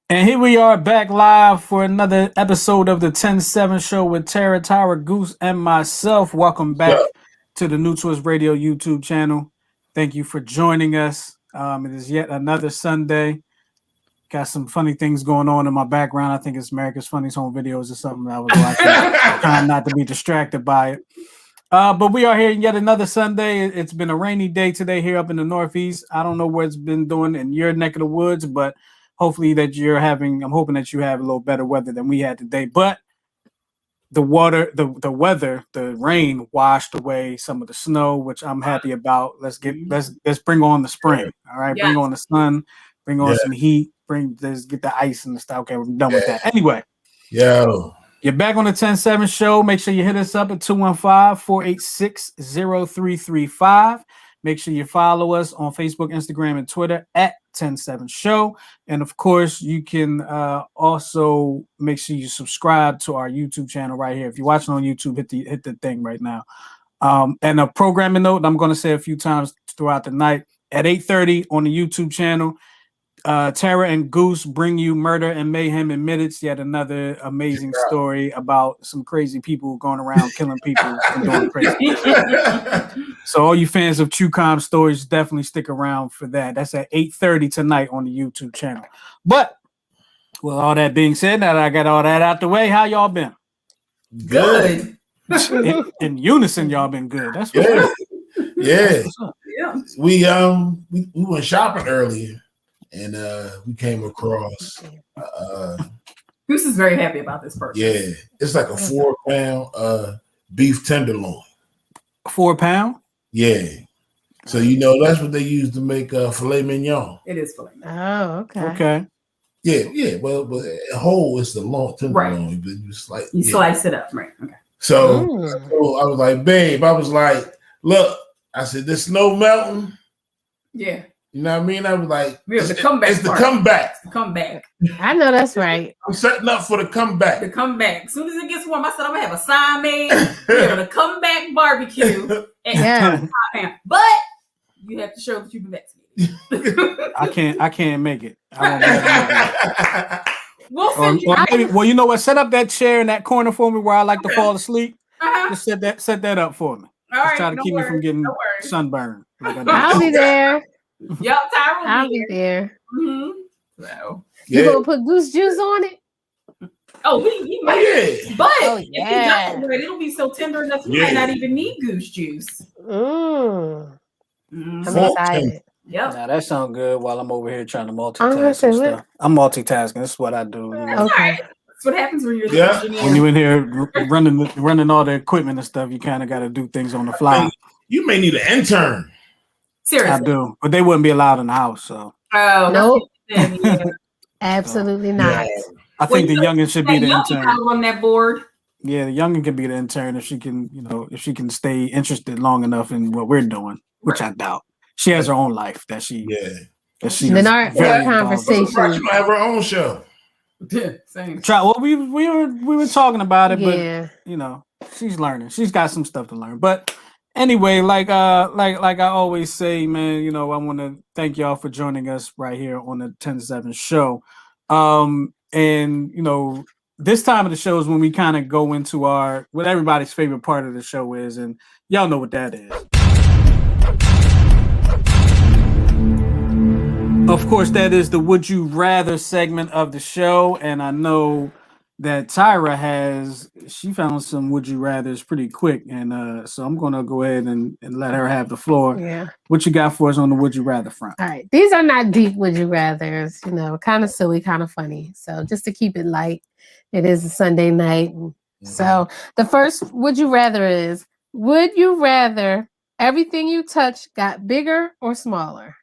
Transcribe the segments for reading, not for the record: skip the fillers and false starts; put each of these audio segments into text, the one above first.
And here we are back live for another episode of the 10-7 show with Tara, Tyra, Goose, and myself. Welcome back to the New Twist Radio YouTube channel. Thank you for joining us. It is yet another Sunday. Got some funny things going on in my background. I think it's America's Funniest Home Videos or something I was watching. Trying not to be distracted by it. But we are here yet another Sunday. It's been a rainy day today here up in the Northeast. I don't know what it's been doing in your neck of the woods, but hopefully that you're having, I'm hoping that you have a little better weather than we had today. But the weather, the rain washed away some of the snow, which I'm happy about. Let's bring on the spring. All right. Yes. Bring on the sun, bring on some heat, let's get the ice and the stuff. Okay, we're done with that. Anyway. You're back on the 10-7 show. Make sure you hit us up at 215-486-0335. Make sure you follow us on Facebook, Instagram, and Twitter at 10-7 show. And of course, you can also make sure you subscribe to our YouTube channel right here. If you're watching on YouTube, hit the thing right now. And a programming note, I'm going to say a few times throughout the night at 8:30 on the YouTube channel. Tara and Goose bring you Murder and Mayhem in Minutes, yet another amazing story about some crazy people going around killing people and doing crazy. So all you fans of True Crime Stories, definitely stick around for that. That's at 8:30 tonight on the YouTube channel. But with all that being said, now that I got all that out the way, how y'all been? Good. In unison, y'all been good. That's what's up. Yeah. We went shopping earlier. And we came across Goose is very happy about this purchase. Yeah, it's like a 4-pound beef tenderloin. 4 pound? Yeah. So that's what they use to make filet mignon. It is filet mignon. Oh, okay. Okay. Yeah. Well, but whole is the long tenderloin, right. But you slice it up, right? Okay. So I was like, babe, look, I said, this snow melting. Yeah. You know what I mean? I was like, it's the comeback. It's the comeback. It's the comeback. I know that's right. I'm setting up for the comeback. The comeback. As soon as it gets warm, I said I'm gonna have a sign made. We're gonna comeback barbecue. But you have to show that you've been vaccinated. I can't make it. I won't send you. Well, you know what? Set up that chair in that corner for me where I like to fall asleep. Just set that up for me. All right. Try to keep me from getting sunburned. I'll be there. Yup, Tyra. I'll be there. Mm-hmm. So you gonna put goose juice on it? Oh, he might. Yeah. But if he does it, it'll be so tender enough you might not even need goose juice. I'm excited. Yep. Now that sounds good while I'm over here trying to multitask stuff. I'm multitasking. This is what I do. Okay. That's what happens when you're the engineer. When you're in here running all the equipment and stuff, you kind of got to do things on the fly. You may need an intern. Seriously. I do, but they wouldn't be allowed in the house. So. Oh nope. Absolutely not. Yeah. I think the youngin should be the intern. On that board. Yeah, the youngin can be the intern if she can, if she can stay interested long enough in what we're doing, which I doubt. She has her own life that she. Yeah. That she. Then our conversation. She might have her own show. Yeah, same. Well, we were talking about it, but she's learning. She's got some stuff to learn. But anyway, like I always say, man, I want to thank y'all for joining us right here on the 10-7 show. And this time of the show is when we kind of go into what everybody's favorite part of the show is, and y'all know what that is. Of course, that is the Would You Rather segment of the show. And I know that Tyra she found some Would You Rathers pretty quick. And so I'm going to go ahead and let her have the floor. Yeah. What you got for us on the Would You Rather front? All right. These are not deep Would You Rathers, kind of silly, kind of funny. So just to keep it light, it is a Sunday night. So the first Would You Rather is, Would you rather everything you touch got bigger or smaller?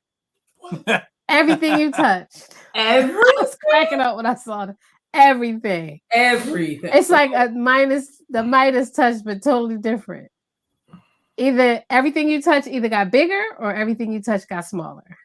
Everything you touched. I was cracking up when I saw it. Everything. Everything. It's like the Midas touch, but totally different. Either everything you touch either got bigger or everything you touch got smaller.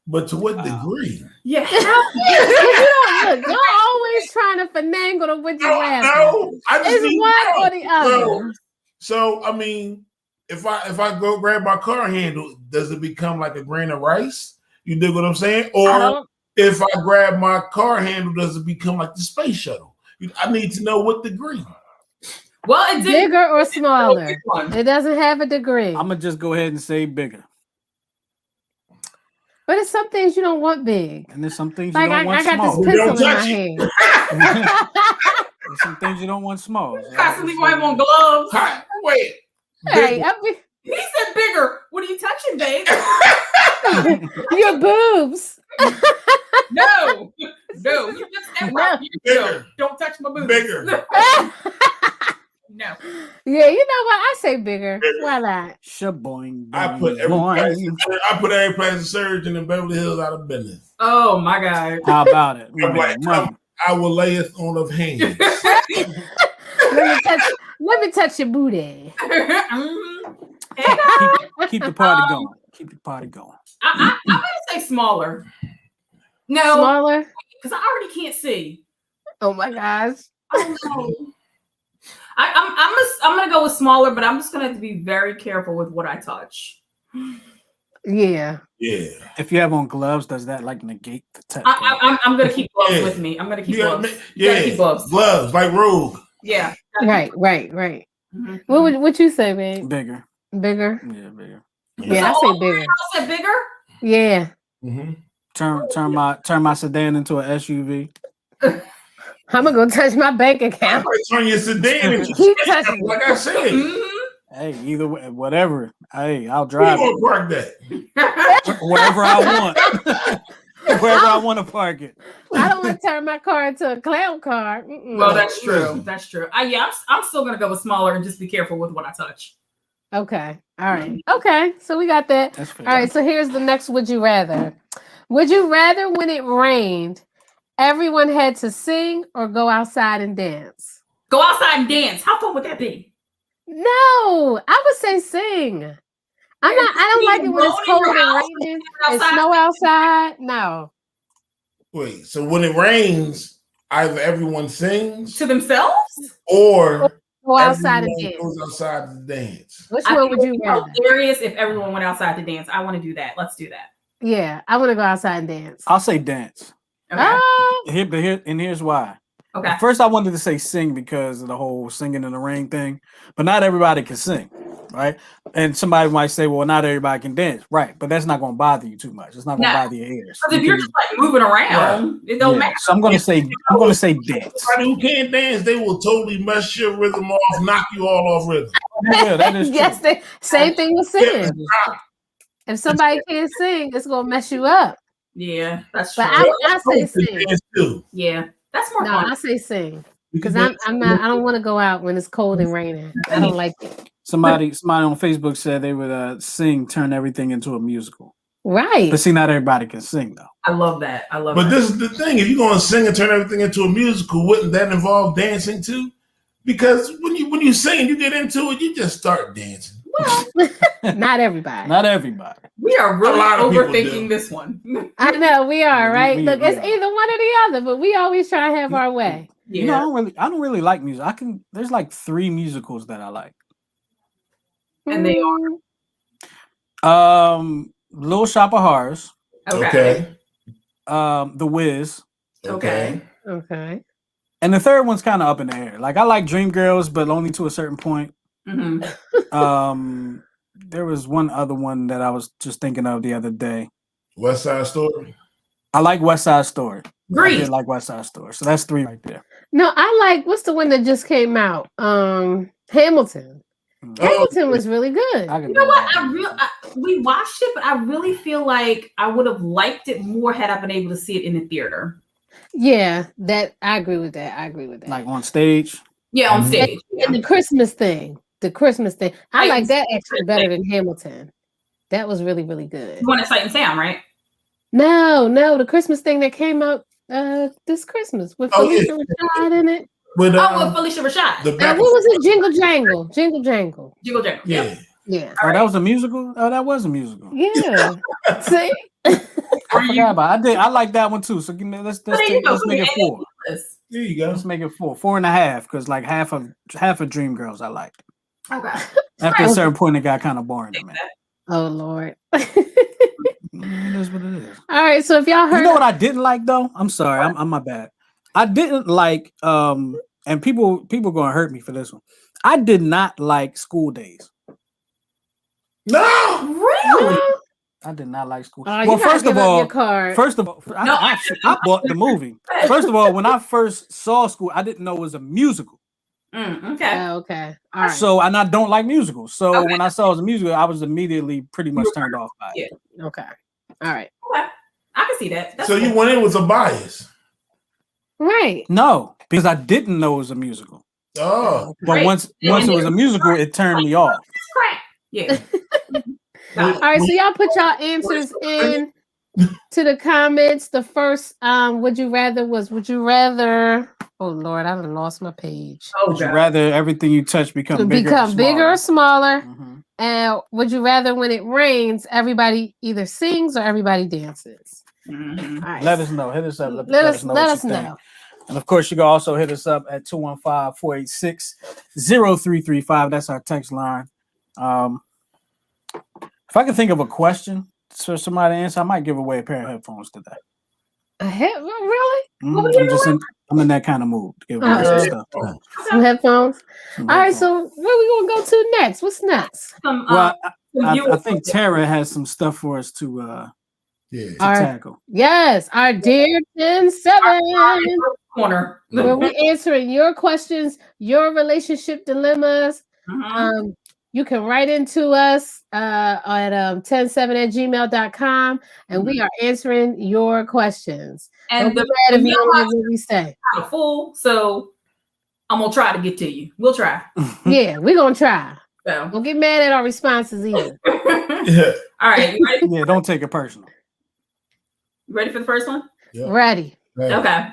But to what degree? Yeah. You're always trying to finagle to what you rather. No, I just it's one or the other. So I mean, if I go grab my car handle, does it become like a grain of rice? You dig what I'm saying? Or if I grab my car handle, does it become like the space shuttle? I need to know what degree. Well, it's bigger or smaller. It doesn't have a degree. I'm gonna just go ahead and say bigger. But it's some things you don't want big. And there's some things like you don't want small. I got this pencil in my hand. There's some things you don't want small. So constantly want on gloves. Wait. Hey, he said bigger. What are you touching, babe? Your boobs. No. You just said right. Bigger. Don't touch my boobs. Bigger. No. Yeah, you know what? I say bigger. Why not? Shaboing. I put every plastic surgeon in Beverly Hills out of business. Oh my God. How about it? I'm like, I will lay it on of hands. Let me touch your booty. keep the party going. Keep the party going. I'm gonna say smaller. No, smaller because I already can't see. Oh my gosh! I don't know. I'm gonna go with smaller, but I'm just gonna have to be very careful with what I touch. Yeah. If you have on gloves, does that like negate the touch? I'm gonna keep gloves with me. I'm gonna keep gloves. Keep gloves. Gloves like Rogue. Yeah. Right. Mm-hmm. What you say, babe? Bigger. Yeah, bigger. Yeah, I say bigger. I said bigger. Yeah. Mm-hmm. Turn my sedan into an SUV. I'm gonna go touch my bank account. Turn your sedan into keep touching. Like I said. Mm-hmm. Hey, either way, whatever. Hey, I'll drive. You park that wherever I want. Wherever I want to park it. I don't want to turn my car into a clown car. Mm-mm. Well, that's true. That's true. I'm still gonna go with smaller and just be careful with what I touch. Okay. All right. Okay. So we got that. That's fair. All right. So here's the next. Would you rather? Would you rather when it rained, everyone had to sing or go outside and dance? Go outside and dance. How fun would that be? No, I would say sing. I don't like it when it's cold and raining and snow outside. No. Wait, so when it rains, either everyone sings to themselves or go outside and dance. Goes outside to dance. Which one would you rather? Hilarious if everyone went outside to dance. I want to do that. Let's do that. Yeah, I want to go outside and dance. I'll say dance. Okay. Here's why. Okay. At first, I wanted to say sing because of the whole singing in the rain thing, but not everybody can sing, right? And somebody might say, "Well, not everybody can dance," right? But that's not going to bother you too much. It's not going to bother your ears. Because if you're just like moving around, it don't matter. So I'm going to say dance. Somebody who can't dance, they will totally mess your rhythm off, knock you all off rhythm. Yeah, that is true. Yes, same thing with singing. If somebody can't sing, it's going to mess you up. Yeah, that's true. But I say sing. Yeah. That's more fun. I say sing because I don't want to go out when it's cold and raining. I don't like it. Somebody on Facebook said they would turn everything into a musical. Right. But see, not everybody can sing though. I love that. But this is the thing: if you're going to sing and turn everything into a musical, wouldn't that involve dancing too? Because when you sing and you get into it, you just start dancing. Well, not everybody. Not everybody. We are really overthinking this one. I know we are, right? Look, it's either one or the other, but we always try to have our way. Yeah. You know, I don't really like music. There's like 3 musicals that I like. And they are Little Shop of Horrors. Okay. The Wiz. Okay. And the third one's kind of up in the air. Like I like Dreamgirls, but only to a certain point. Mm-hmm. There was one other one that I was just thinking of the other day. West Side Story. I like West Side Story. Great. I did like West Side Story. So that's 3 right there. No, I like what's the one that just came out? Hamilton. Hamilton was really good. You know what? We watched it, but I really feel like I would have liked it more had I been able to see it in the theater. Yeah, I agree with that. Like on stage. Yeah, on stage. And the Christmas thing. the Christmas thing. I like that actually better than Hamilton. That was really, really good. You want a Sight and Sound, right? No, the Christmas thing that came out this Christmas with Felicia Rashad in it. With Felicia Rashad. What was it? Jingle Jangle. Jingle Jangle. Jingle Jangle. Yeah. Oh, that was a musical? Oh, that was a musical. Yeah. See? I forgot about it. I like that one too. So let's make it 4. There you go. Let's make it 4. 4.5, because like half of Dreamgirls I liked. Okay. After a certain point, it got kind of boring to me. Oh Lord. It is what it is. All right. So if y'all heard, you know what I didn't like though? I'm sorry. I'm my bad. I didn't like and people gonna hurt me for this one. I did not like School Days. No, really. I did not like School. Well, first of all, I bought the movie. First of all, when I first saw School, I didn't know it was a musical. Okay. Okay. All right. So, and I don't like musicals. So when I saw it was a musical, I was immediately pretty much turned off by it. Yeah. Okay. All right. Okay. I can see that. So you went in with a bias. Right. No, because I didn't know it was a musical. Oh. But once it was a musical, it turned me off. Yeah. All right, so y'all put y'all answers in to the comments. The first would you rather? Oh Lord, I done lost my page. Would you rather everything you touch become bigger or smaller? Mm-hmm. And would you rather when it rains, everybody either sings or everybody dances? Mm-hmm. All right. Let us know. Hit us up. Let us know. And of course, you can also hit us up at 215-486-0335. That's our text line. If I can think of a question for somebody to answer, I might give away a pair of headphones today. Really? I'm in that kind of mood. Give away some stuff. Some headphones. All right, so where we gonna go to next? What's next? I think Tara has some stuff for us to tackle. Yes, our Dear 10-7 corner, where we answering your questions, your relationship dilemmas. Mm-hmm. You can write into us at 10-7@gmail.com, and we are answering your questions. And if you don't know what we say. I'm full, so I'm gonna try to get to you. We'll try. Yeah, we're gonna try. So don't get mad at our responses either. All right, you ready? Yeah, don't take it personal. You ready for the first one? Yeah. Ready. Okay.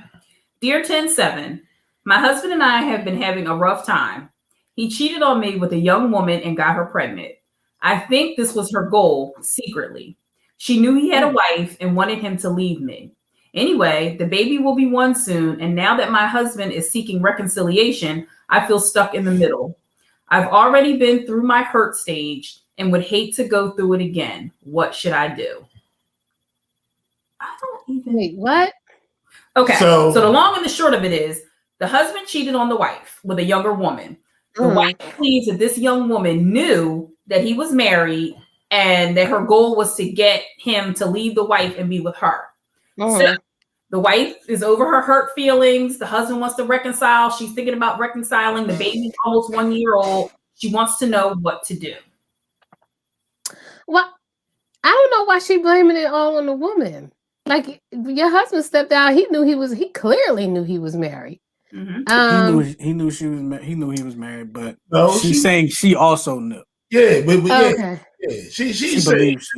Dear 10-7, my husband and I have been having a rough time. He cheated on me with a young woman and got her pregnant. I think this was her goal secretly. She knew he had a wife and wanted him to leave me. Anyway, the baby will be 1 soon, and now that my husband is seeking reconciliation, I feel stuck in the middle. I've already been through my hurt stage and would hate to go through it again. What should I do? I don't even... Wait, what? Okay, so the long and the short of it is, the husband cheated on the wife with a younger woman. The wife believes that this young woman knew that he was married and that her goal was to get him to leave the wife and be with her. So the wife is over her hurt feelings. The husband wants to reconcile. She's thinking about reconciling. The baby's almost 1 year old. She wants to know what to do. Well, I don't know why she blaming it all on the woman. Like your husband stepped out. He clearly knew he was married. Mm-hmm. He knew he was married, but she's saying she also knew. Yeah, but okay. Yeah, she believes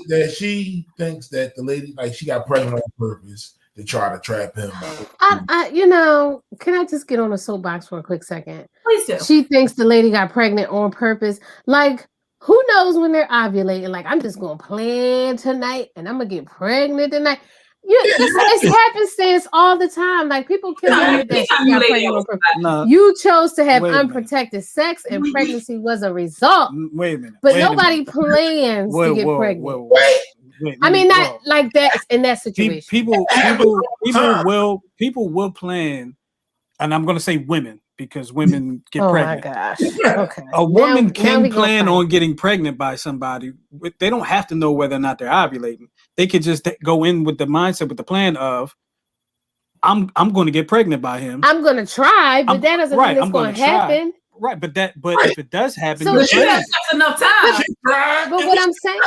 that she thinks that the lady, like, she got pregnant on purpose to try to trap him. Can I just get on a soapbox for a quick second? Please do. She thinks the lady got pregnant on purpose. Like, who knows when they're ovulating? Like, I'm just gonna plan tonight and I'm gonna get pregnant tonight. It's happenstance all the time. Like, people kill you that she got pregnant on purpose. No. You chose to have unprotected sex, and pregnancy was a result. Wait a minute. But nobody plans to get pregnant. I mean, not like that in that situation. People will plan, and I'm going to say women because women get pregnant. Oh my gosh! Okay. A woman can plan on getting pregnant by somebody. They don't have to know whether or not they're ovulating. They could just go in with the mindset, with the plan of, I'm going to get pregnant by him. I'm going to try, but that doesn't mean it's going to happen. Right, but if it does happen, so she has enough time. But what I'm saying,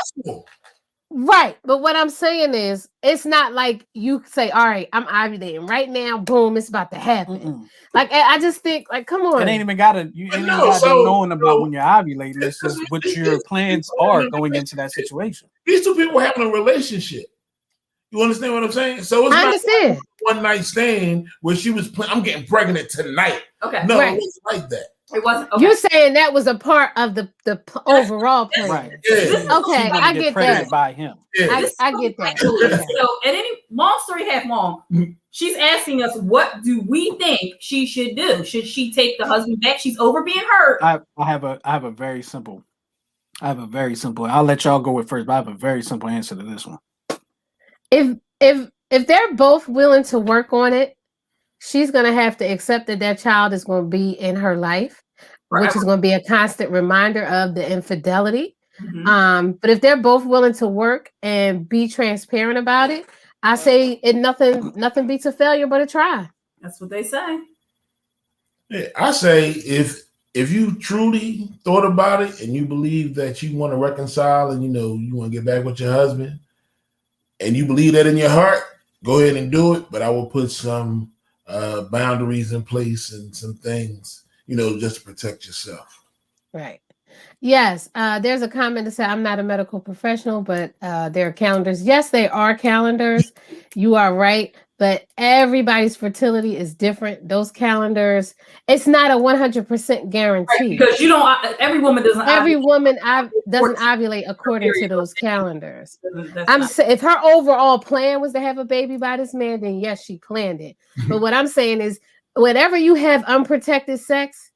Right. But what I'm saying is, it's not like you say, all right, I'm ovulating right now. Boom, it's about to happen. Mm-mm. Like, I just think, like, come on. It ain't even gotta. You ain't even gotta be knowing about when you're ovulating. It's just what your plans are going into that situation. These two people having a relationship. You understand what I'm saying? So it's not like one night stand where she was playing. I'm getting pregnant tonight. Okay. No, it wasn't like that. It wasn't. Okay. You're saying that was a part of the overall plan. Right. Yeah. Okay, I get that. By him. Yeah. I get that. So, at any long story half long, she's asking us, what do we think she should do? Should she take the husband back? She's over being hurt. I have a very simple. I'll let y'all go with first, but I have a very simple answer to this one. If they're both willing to work on it, she's gonna have to accept that child is going to be in her life, which is going to be a constant reminder of the infidelity. Mm-hmm. But if they're both willing to work and be transparent about it, I say nothing beats a failure but a try. That's what they say. Yeah, I say if you truly thought about it and you believe that you want to reconcile and you want to get back with your husband and you believe that in your heart, go ahead and do it. But I will put some boundaries in place and some things, just to protect yourself. Right. Yes. There's a comment that said, I'm not a medical professional, but there are calendars. Yes, they are calendars. You are right. But everybody's fertility is different. Those calendars, it's not a 100% guarantee. Right, because every woman doesn't. Every woman doesn't ovulate according to those calendars. If her overall plan was to have a baby by this man, then yes, she planned it. But what I'm saying is, whenever you have unprotected sex,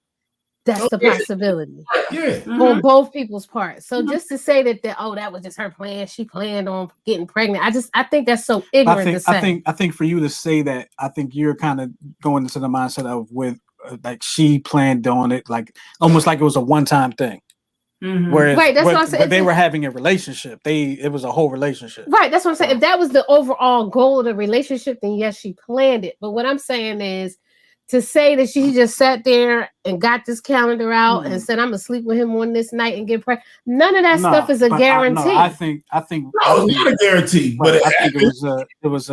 that's the possibility. Yeah. On both people's parts. So just to say that that was just her plan, she planned on getting pregnant. I think that's so ignorant to say. I think for you to say that, I think you're kind of going into the mindset of like she planned on it, like almost like it was a one-time thing. Mm-hmm. Whereas, right, that's what I'm saying. They were having a relationship. It was a whole relationship. Right, that's what I'm saying. If that was the overall goal of the relationship, then yes, she planned it. But what I'm saying is, to say that she just sat there and got this calendar out and said, I'm gonna sleep with him on this night and get pregnant. None of that stuff is a guarantee. I think it's not a guarantee, but I think it was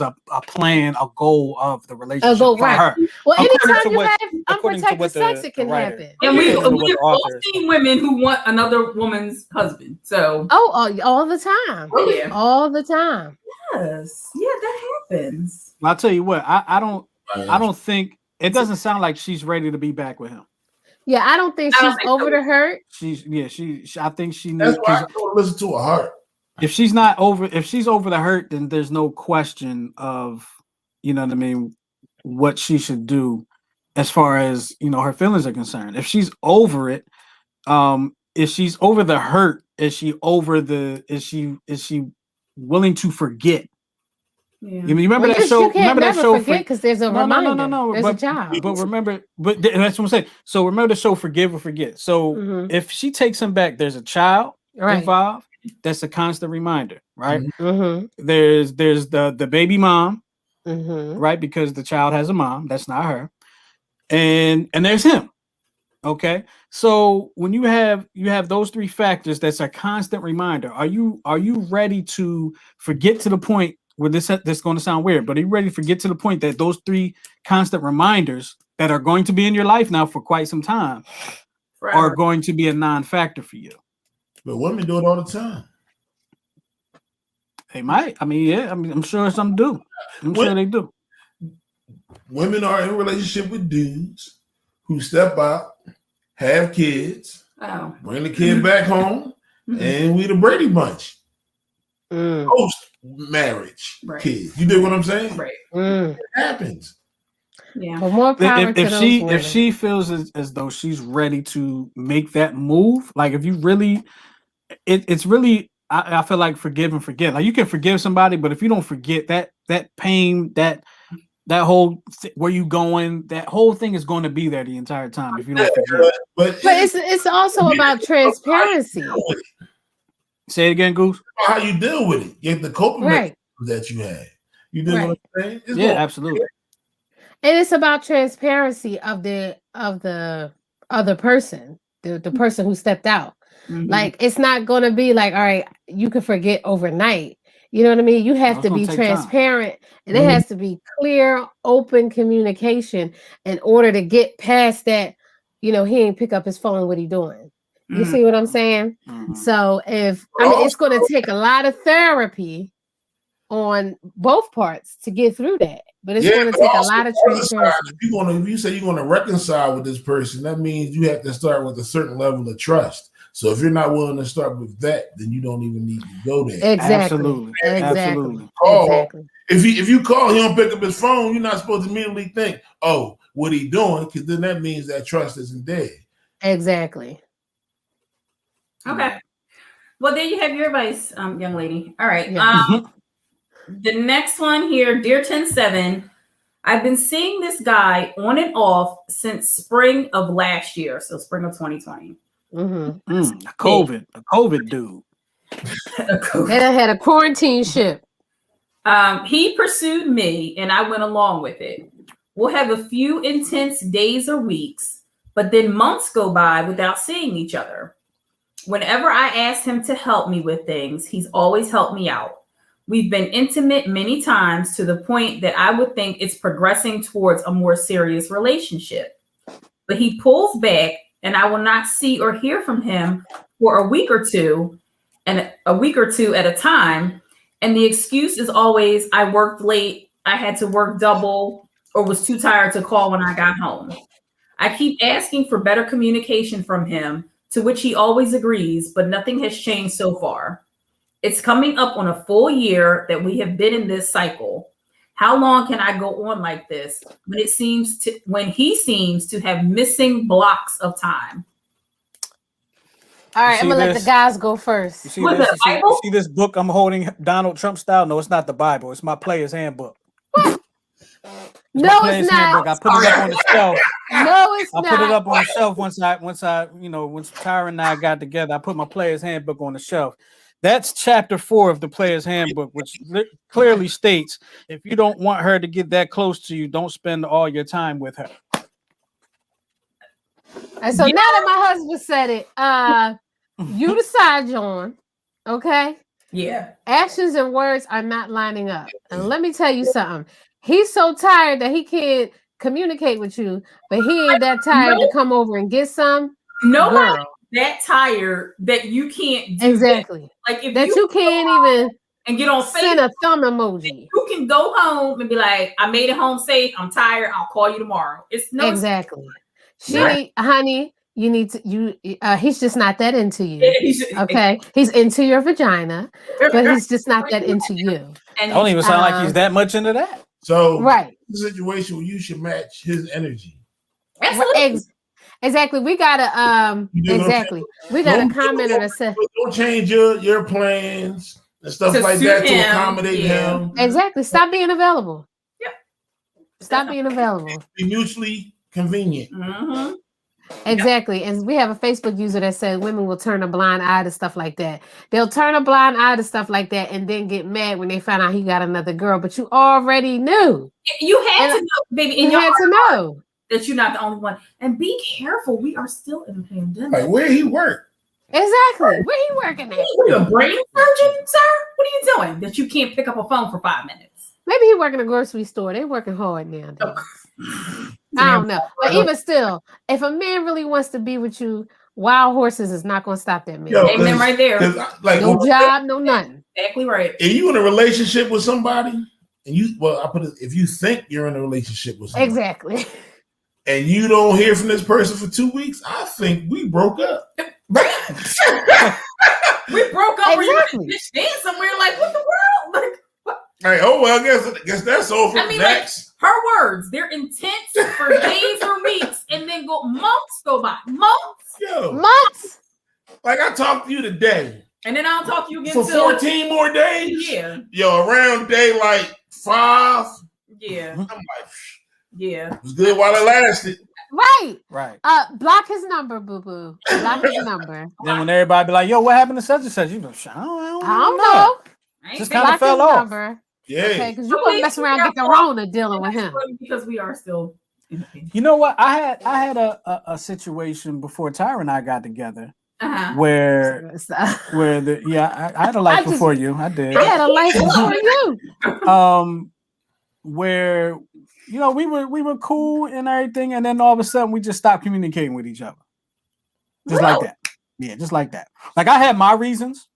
a plan, a goal of the relationship for her. Well, anytime you have unprotected sex, it can happen. And we've all seen women who want another woman's husband. So all the time. Oh, yeah. All the time. Yes. Yeah, that happens. I'll tell you what, I don't think it doesn't sound like she's ready to be back with him. Yeah, I don't think she's over the hurt. I think she needs. That's why I don't listen to her heart. If she's over the hurt, then there's no question of, you know what I mean, what she should do as far as, her feelings are concerned. If she's over it, if she's over the hurt, is she willing to forget? Yeah. You remember that show? Remember that show? Because there's a reminder. No. There's a job. But remember, that's what I'm saying. So remember the show Forgive or Forget. So if she takes him back, there's a child involved. That's a constant reminder, right? Mm-hmm. There's the baby mom, right? Because the child has a mom. That's not her. And there's him. Okay. So when you have those three factors, that's a constant reminder. Are you ready to forget to the point where this is going to sound weird, but are you ready to get to the point that those three constant reminders that are going to be in your life now for quite some time are going to be a non-factor for you? But women do it all the time. They might. I'm sure some do. Sure they do. Women are in a relationship with dudes who step out, have kids, bring the kid back home, and we the Brady Bunch. Post marriage kids. You dig what I'm saying? Right. It happens. Yeah. But more power to those women. If she feels as though she's ready to make that move, like if you really, it's really, I feel like forgive and forget. Like you can forgive somebody, but if you don't forget that pain, that whole where you going, that whole thing is going to be there the entire time if you don't forget. But it's also about transparency. Say it again, Goose. How you deal with it? Get the coping mechanisms that you have. You know what I'm saying? Absolutely. And it's about transparency of the other person, the person who stepped out. Mhm. Like, it's not going to be like, all right, you can forget overnight. You know what I mean? You have It's to gonna be take time. transparent, and it has to be clear, open communication in order to get past that. You know, he ain't pick up his phone. What he doing? You Mhm. see what I'm saying? Mhm. So it's going to take a lot of therapy on both parts to get through that, but it's going to take a lot of transparency. If you say you're going to reconcile with this person, that means you have to start with a certain level of trust. So if you're not willing to start with that, then you don't even need to go there. Exactly. Absolutely. Exactly. If you call, he don't pick up his phone, you're not supposed to immediately think, oh, what he doing? Because then that means that trust isn't there. Exactly. Okay. Well, there you have your advice, young lady. All right. Yeah. The next one here, Dear 107. I've been seeing this guy on and off since spring of last year, so spring of 2020. The COVID dude. They done had a quarantine ship. He pursued me, and I went along with it. We'll have a few intense days or weeks, but then months go by without seeing each other. Whenever I ask him to help me with things, he's always helped me out. We've been intimate many times to the point that I would think it's progressing towards a more serious relationship. But he pulls back, and I will not see or hear from him for a week or two at a time. And the excuse is always, I worked late, I had to work double, or was too tired to call when I got home. I keep asking for better communication from him, to which he always agrees, but nothing has changed so far. It's coming up on a full year that we have been in this cycle. How long can I go on like this when he seems to have missing blocks of time? All right, I'm gonna let the guys go first. You see this book I'm holding Donald Trump style? No, it's not the Bible. It's my player's handbook. No, it's not. Handbook. I put it up on the shelf. No, it's not. I put it up on the shelf once Tyra and I got together. I put my player's handbook on the shelf. That's chapter 4 of the player's handbook, which clearly states if you don't want her to get that close to you, don't spend all your time with her. And so now that my husband said it, you decide, John. Okay? Yeah. Actions and words are not lining up. And let me tell you something. He's so tired that he can't communicate with you, but he ain't that tired to come over and get some. Nobody that tired that you can't do exactly that. Like if that you can't even and get on send Facebook, a thumb emoji. You can go home and be like, I made it home safe. I'm tired. I'll call you tomorrow. It's no exactly. Honey, you need to he's just not that into you. Okay. He's into your vagina, but he's just not that into you. And don't even sound like he's that much into that. So right. The situation where you should match his energy. Exactly. We gotta We got a commenter that said don't change your plans and stuff like that to accommodate him. Exactly. Stop being available. Yeah. Stop being available. Be mutually convenient. Mm-hmm. Exactly. And we have a Facebook user that said women will turn a blind eye to stuff like that. They'll turn a blind eye to stuff like that and then get mad when they find out he got another girl. But you already knew. You had to know, baby. You had to know that you're not the only one. And be careful. We are still in a pandemic. Like where he work? Exactly. Where he working at? What are you, a brain surgeon, sir? What are you doing that you can't pick up a phone for 5 minutes? Maybe he working in a grocery store. They're working hard nowadays. I don't know. But even still, if a man really wants to be with you, wild horses is not going to stop that man. Amen right there. Like, no job, no nothing. Exactly right. Are you in a relationship with somebody? And if you think you're in a relationship with somebody. Exactly. And you don't hear from this person for 2 weeks, I think we broke up. We broke up. Exactly. Stand somewhere like, what the world? Like, what? Right. Oh well, I guess that's over. I mean, next. Like, her words, they're intense for days or weeks, and then months go by. Months. Like I talked to you today, and then I'll talk to you again for 14 more days. Yeah. Yo, around day like 5. Yeah. I'm like, yeah. It was good while it lasted. Right. Block his number, boo boo. Block his number. Then when everybody be like, "Yo, what happened to such and such?" You go, I don't know. Just kind of fell off. Number. Yeah. Okay, because you gonna mess around and get the Rona dealing with him. Because we are still. You know what? I had a situation before Tyra and I got together. where I had a life before you. I did. I had a life before you. Where we were cool and everything, and then all of a sudden we just stopped communicating with each other, just like that. Yeah, just like that. Like I had my reasons,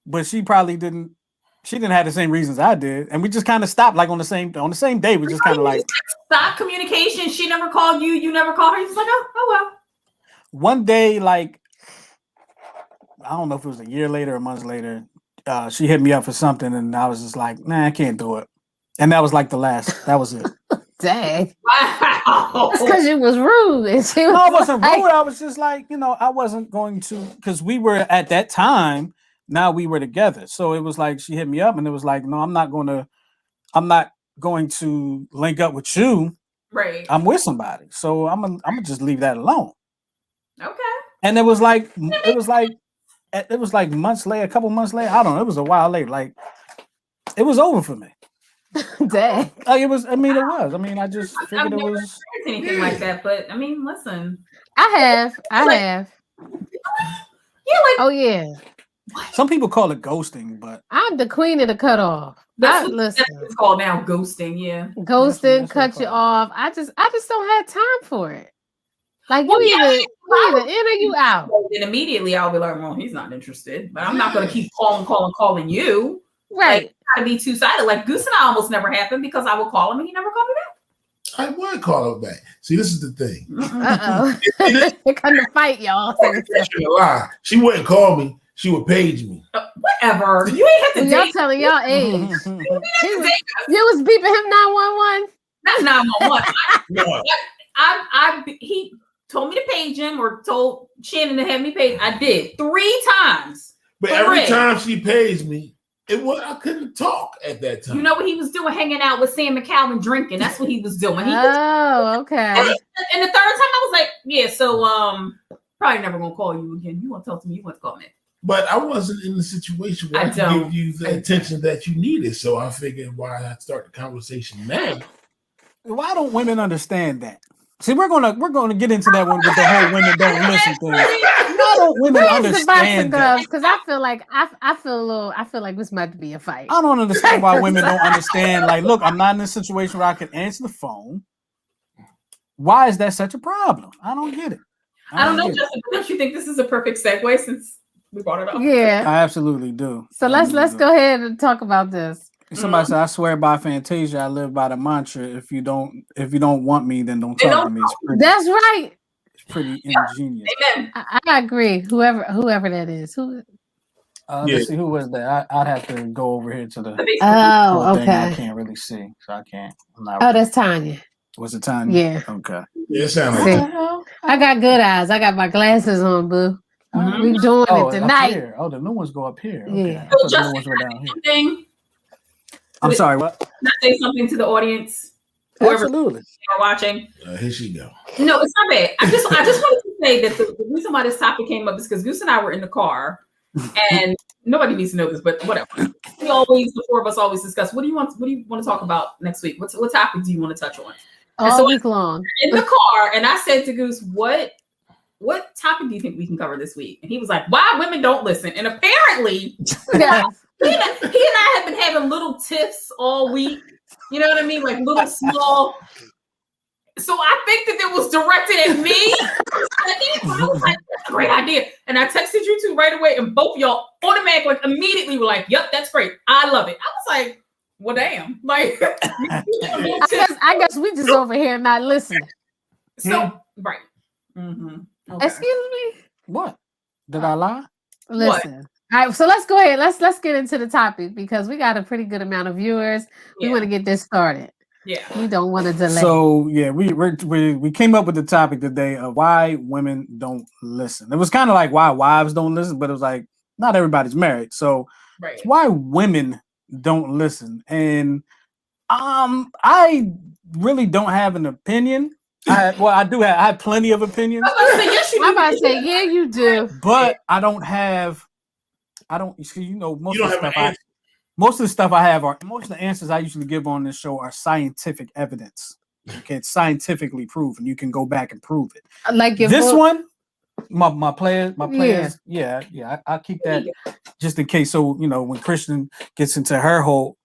but she probably didn't. She didn't have the same reasons I did, and we just kind of stopped. Like on the same day, we just kind of like stop communication. She never called you. You never called her. You're just like, oh well. One day, like I don't know if it was a year later or months later, she hit me up for something, and I was just like, nah, I can't do it. And that was like the last. That was it. Dang. Wow. It's because you was rude. And she was I wasn't rude. I was just like, I wasn't going to, because we were at that time. Now we were together, so it was like she hit me up, and it was like, no, I'm not going to link up with you. Right. I'm with somebody, so I'm gonna just leave that alone. Okay. And it was like months later, a couple months later. I don't know. It was a while later. Like it was over for me. Dang. Like it was. I mean, it was. I mean, I just figured it was anything like that. But I mean, listen. I have. Yeah. Like. Oh yeah. Some people call it ghosting, but I'm the queen of the cutoff. That's what it's called now, ghosting. Yeah, ghosting, cut you off. I just don't have time for it. Like you either in or you out. Then immediately I'll be like, well, he's not interested. But I'm not going to keep calling you. Right. Like, gotta be two-sided. Like Goose and I almost never happened because I would call him and he never called me back. I would call him back. See, this is the thing. They're coming to fight, y'all. She wouldn't call me. She would page me. Whatever. You ain't have to date. Y'all telling y'all age. You was beeping him 911. Not 911. He told me to page him or told Shannon to have me page. I did 3 times. But every time she paged me, I couldn't talk at that time. You know what he was doing? Hanging out with Sam McCallum drinking. That's what he was doing. Okay. And the third time I was like, yeah, so probably never gonna call you again. You want to talk to me? You want to call me? But I wasn't in the situation where I could give you the attention that you needed. So I figured why not start the conversation now. Why don't women understand that? See, we're gonna get into that one with the whole women don't listen thing. Why don't women understand that? Because I feel like I feel like this might be a fight. I don't understand why women don't understand. Like, look, I'm not in a situation where I can answer the phone. Why is that such a problem? I don't get it. I don't know, Justin. Don't you think this is a perfect segue since we brought it up? Yeah, I absolutely do. So let's go ahead and talk about this. Somebody said, "I swear by Fantasia, I live by the mantra. If you don't want me, then don't talk to me." That's right. It's pretty ingenious. Amen. I agree. Whoever that is. Let's see, who was that? I'd have to go over here to the. Oh, okay. Thing I can't really see, so I can't. That's Tanya. Was it Tanya? Yeah. Okay. Yeah, it sounds like I got good eyes. I got my glasses on, boo. Mm-hmm. We doing it tonight. The new ones go up here. Okay. Yeah. I the new ones were down here. I'm sorry. What? Not say something to the audience. Absolutely. Watching. Here she go. No, it's not bad. I just wanted to say that the reason why this topic came up is because Goose and I were in the car, and nobody needs to know this, but whatever. The 4 of us always discuss. What do you want to talk about next week? What topic do you want to touch on? All week long in the car, and I said to Goose, "What topic do you think we can cover this week?" And he was like, "Why women don't listen." And apparently, he and I have been having little tiffs all week. You know what I mean? Like little small. So I think that it was directed at me. I was like, that's a great idea. And I texted you 2 right away, and both y'all automatically, immediately were like, "Yep, that's great. I love it." I was like, well, damn. Like, I guess we just over here not listening. So, right. Mm-hmm. Okay. Excuse me? What? Did I lie? Listen. What? All right, so let's go ahead. Let's get into the topic because we got a pretty good amount of viewers. We want to get this started. Yeah. We don't want to delay. So yeah, we came up with the topic today of why women don't listen. It was kind of like why wives don't listen, but it was like not everybody's married. So it's why women don't listen. And I really don't have an opinion. I do have. I have plenty of opinions. I'm about to say, yeah, you do. But I don't. Most of the stuff I have most of the answers I usually give on this show are scientific evidence. Okay, it's scientifically proven. You can go back and prove it. Like this one, My players. Yeah. I keep that just in case. So when Christian gets into her hole,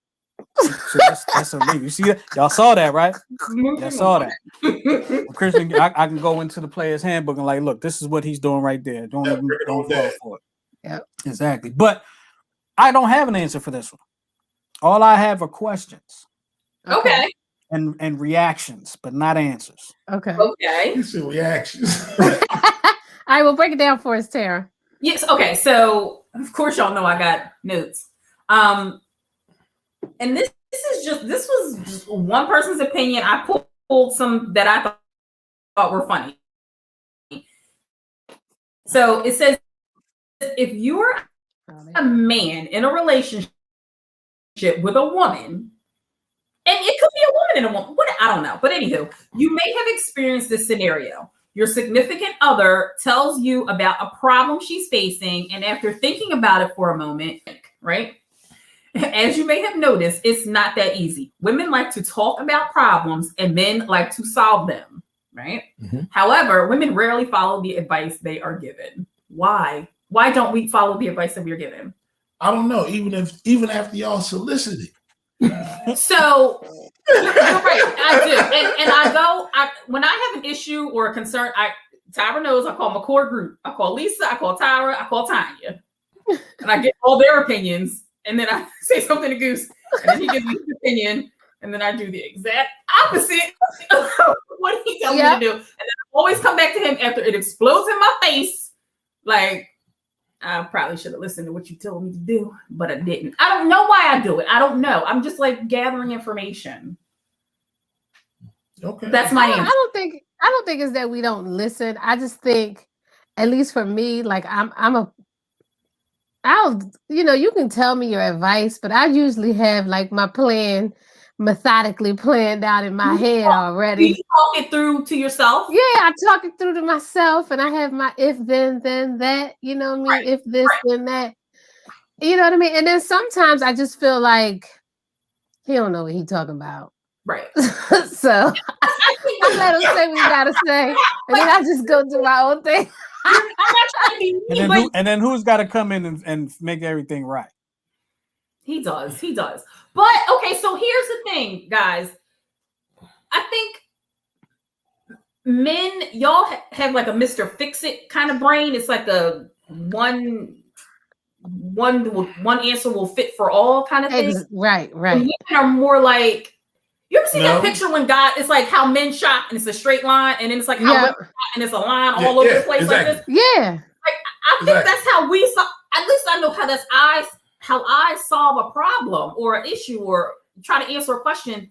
so that's a leave. You see that? Y'all saw that, right? Y'all saw that. When Christian, I can go into the player's handbook and like, look, this is what he's doing right there. Don't fall for it. Yeah, exactly. But I don't have an answer for this one. All I have are questions. Okay. And reactions, but not answers. Okay. It's reactions. All right, well, break it down for us, Tara. Yes. Okay. So, of course, y'all know I got notes. And this was just one person's opinion. I pulled some that I thought were funny. So it says, if you're a man in a relationship with a woman, and it could be a woman and a woman, I don't know. But anywho, you may have experienced this scenario. Your significant other tells you about a problem she's facing, and after thinking about it for a moment, right? As you may have noticed, it's not that easy. Women like to talk about problems and men like to solve them, right? Mm-hmm. However, women rarely follow the advice they are given. Why? Why don't we follow the advice that we're given? I don't know. Even after y'all solicited. So you're right, I do. And when I have an issue or a concern, Tyra knows I call my core group. I call Lisa, I call Tyra, I call Tanya. And I get all their opinions. And then I say something to Goose, and then he gives me his opinion, and then I do the exact opposite of what he tells me to do. And then I always come back to him after it explodes in my face. Like, I probably should have listened to what you told me to do, but I didn't. I don't know why I do it. I don't know. I'm just like gathering information. Okay. That's my answer. I don't think it's that we don't listen. I just think, at least for me, like you can tell me your advice, but I usually have like my plan methodically planned out in my head already. You talk it through to yourself? Yeah, I talk it through to myself, and I have my if, then, that, you know what I mean? Right, if this, then that. You know what I mean? And then sometimes I just feel like he don't know what he's talking about. Right. So I let him say what he gotta say, and then I just go do my own thing. and then who's got to come in and make everything right? He does. But okay, so here's the thing, guys. I think men, y'all have like a Mr. Fix-It kind of brain. It's like a one answer will fit for all kind of thing. Right. And women are more like, you ever see that picture when God, it's like how men shop and it's a straight line, and then it's like how women shop and it's a line all over the place like this. Yeah. Like, I think that's how we saw, at least I know how I solve a problem or an issue or try to answer a question,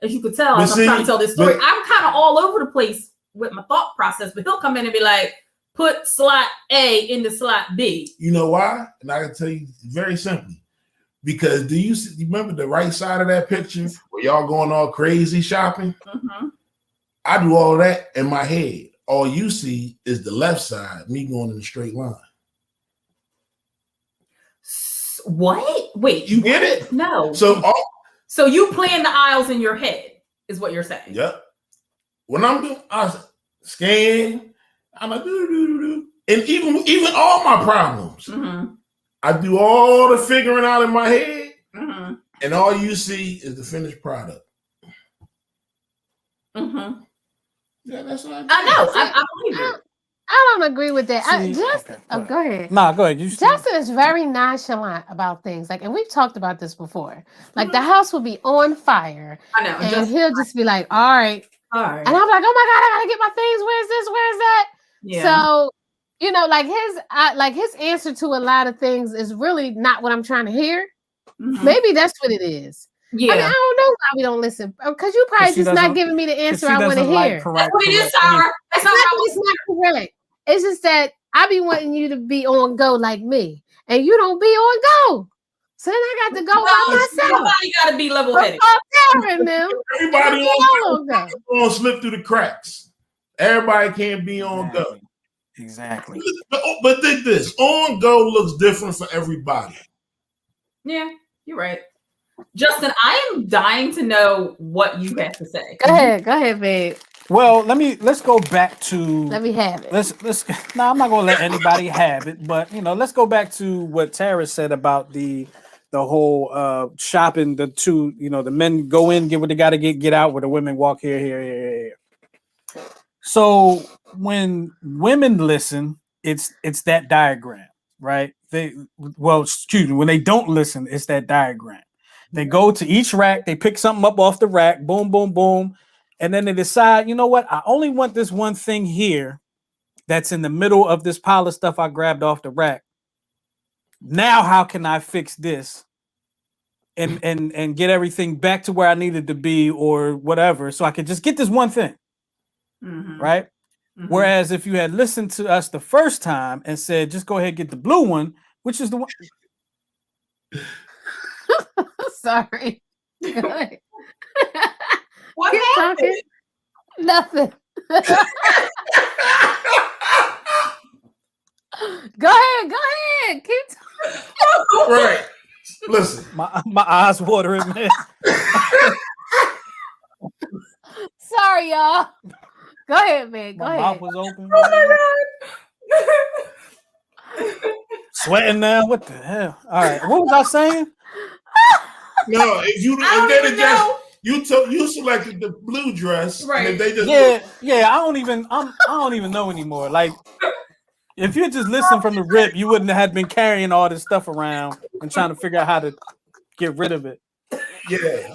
as you could tell, as I'm trying to tell this story. I'm kind of all over the place with my thought process, but he'll come in and be like, put slot A into slot B. You know why? And I can tell you very simply. Because do you remember the right side of that picture where y'all going all crazy shopping? Mm-hmm. I do all of that in my head. All you see is the left side, me going in a straight line. What? Wait. You get it? No. So you plan the aisles in your head is what you're saying. Yep. When I'm doing, I scan, I'm like, do. And even all my problems, I do all the figuring out in my head, and all you see is the finished product. Yeah, that's what I know. I believe it. I don't agree with that. Go ahead. Nah, go ahead. Justin is very nonchalant about things. Like, and we've talked about this before. Like, the house will be on fire. I know. And he'll just be like, all right. And I'm like, oh my God, I gotta get my things. Where's this? Where's that? Yeah. So, like his answer to a lot of things is really not what I'm trying to hear. Maybe that's what it is. Yeah. I mean, I don't know why we don't listen. Because you probably just not giving me the answer I want to hear. That's what it is, Sarah. That's not correct. It's just that I be wanting you to be on go like me, and you don't be on go. So then I got to go by myself. Somebody got to be level-headed. Everybody on slip through the cracks. Everybody can't be on go. Exactly. But think this: on go looks different for everybody. Yeah, you're right. Justin, I am dying to know what you have to say. Go ahead, babe. Well, let's go back to. Let me have it. Let's. No, I'm not gonna let anybody have it. But let's go back to what Tara said about the whole shopping. The two, the men go in, get what they got to get out, where the women walk here. So when women listen, it's that diagram, right? Excuse me, when they don't listen, it's that diagram. They go to each rack, they pick something up off the rack, boom, boom, boom, and then they decide, you know what? I only want this one thing here that's in the middle of this pile of stuff I grabbed off the rack. Now, how can I fix this and get everything back to where I needed to be or whatever, so I could just get this one thing, right? Mm-hmm. Whereas if you had listened to us the first time and said, just go ahead and get the blue one, which is the one. Sorry. Go ahead. What Keep happened? Talking. Nothing. Go ahead. Keep talking. Right. Listen. My eyes watering, man. Sorry, y'all. Go ahead, man. Go ahead. My mouth was open. Oh my God. Sweating now. What the hell? All right. What was I saying? No, you selected the blue dress, right? And they just yeah. I don't even know anymore. Like, if you just listened from the rip, you wouldn't have been carrying all this stuff around and trying to figure out how to get rid of it. Yeah.